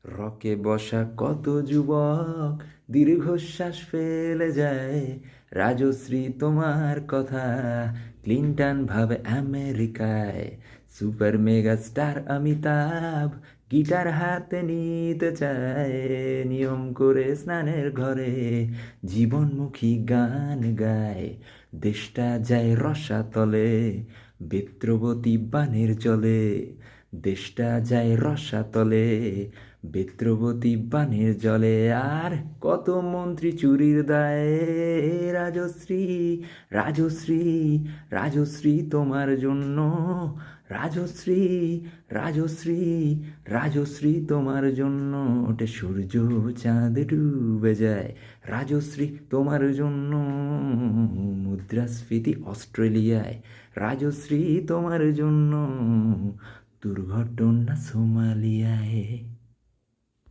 রকে বসা কত যুবক দীর্ঘশ্বাস ফেলে যায়। রাজশ্রী তোমার কথা ক্লিন্টন ভাবে আমেরিকায়। Super mega star Amitabh guitar হাতে নিতে চায়। নিয়ম করে স্নানের ঘরে জীবনমুখী গান গায়। দেশটা যায় রসাতলে বেত্রবতী বানের জলে। দেশটা যায় রসাতলে বেত্রবতী বানের জলে। আর কত মন্ত্রী চুরির দায়ে। রাজশ্রী রাজশ্রী রাজশ্রী তোমার জন্য। রাজশ্রী রাজশ্রী রাজশ্রী তোমার জন্য ওঠে সূর্য চাঁদ ডুবে যায়। রাজশ্রী তোমার জন্য মুদ্রাস্ফীতি অস্ট্রেলিয়ায়। রাজশ্রী তোমার জন্য দুর্ঘটনা সোমালিয়ায়।